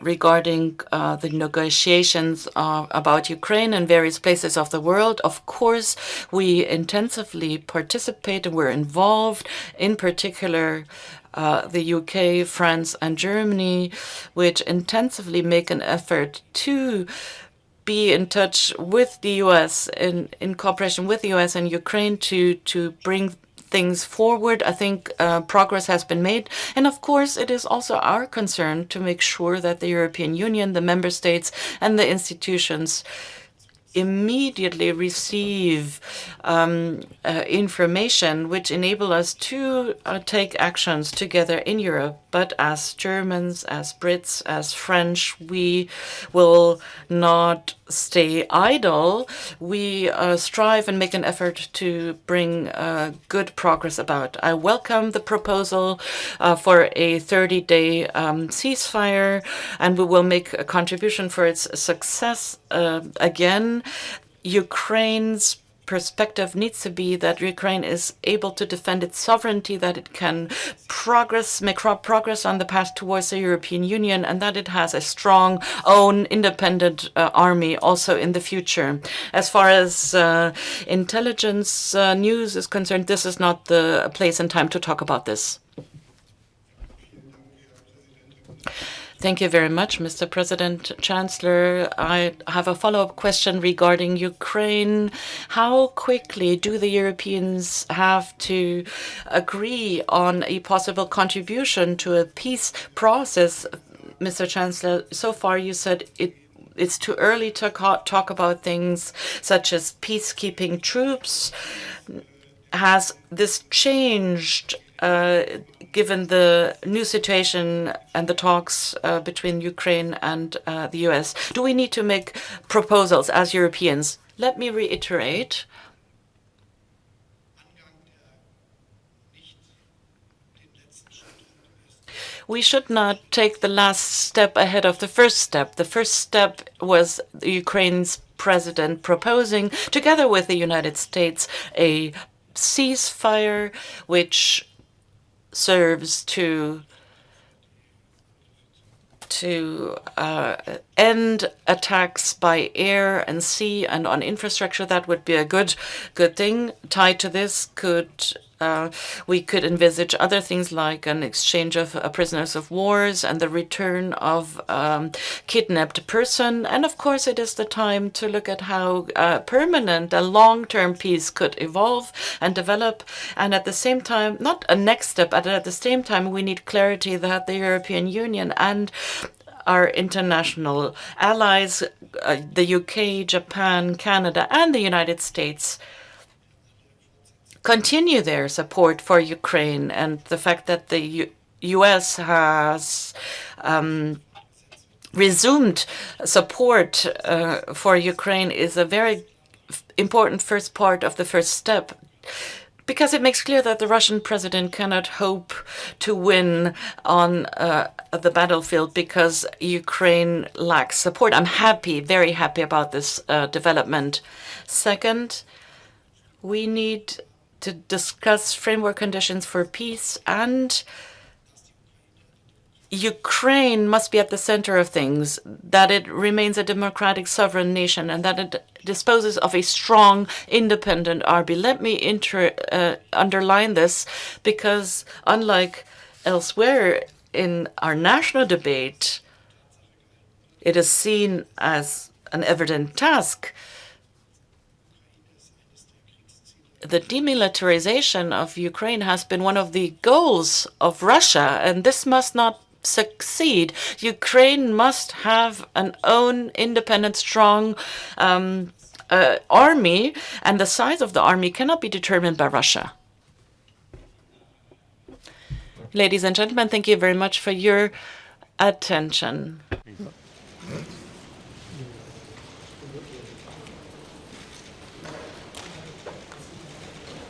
regarding the negotiations about Ukraine in various places of the world. Of course, we intensively participate and we're involved, in particular the UK, France, and Germany, which intensively make an effort to be in touch with the US, in cooperation with the US and Ukraine, to bring things forward. I think progress has been made. And of course, it is also our concern to make sure that the European Union, the member states, and the institutions immediately receive information which enable us to take actions together in Europe. But as Germans, as Brits, as French, we will not stay idle. We strive and make an effort to bring good progress about. I welcome the proposal for a 30-day ceasefire, and we will make a contribution for its success. Again, Ukraine's perspective needs to be that Ukraine is able to defend its sovereignty, that it can make progress on the path towards the European Union, and that it has a strong own independent army also in the future. As far as intelligence news is concerned, this is not the place and time to talk about this. Thank you very much, Mr. President, Chancellor. I have a follow-up question regarding Ukraine. How quickly do the Europeans have to agree on a possible contribution to a peace process? Mr. Chancellor, so far you said it's too early to talk about things such as peacekeeping troops. Has this changed given the new situation and the talks between Ukraine and the US? Do we need to make proposals as Europeans? Let me reiterate. We should not take the last step ahead of the first step. The first step was Ukraine's president proposing, together with the United States, a ceasefire which serves to end attacks by air and sea and on infrastructure. That would be a good thing. Tied to this, we could envisage other things like an exchange of prisoners of wars and the return of kidnapped person. And of course, it is the time to look at how permanent a long-term peace could evolve and develop. And at the same time, not a next step, but at the same time, we need clarity that the European Union and our international allies, the UK, Japan, Canada, and the United States, continue their support for Ukraine. And the fact that the US has resumed support for Ukraine is a very important first part of the first step, because it makes clear that the Russian president cannot hope to win on the battlefield because Ukraine lacks support. I'm happy, very happy about this development. Second, we need to discuss framework conditions for peace, and Ukraine must be at the center of things, that it remains a democratic sovereign nation, and that it disposes of a strong, independent army. Let me underline this, because unlike elsewhere in our national debate, it is seen as an evident task. The demilitarization of Ukraine has been one of the goals of Russia, and this must not succeed. Ukraine must have an own independent, strong army, and the size of the army cannot be determined by Russia. Ladies and gentlemen, thank you very much for your attention.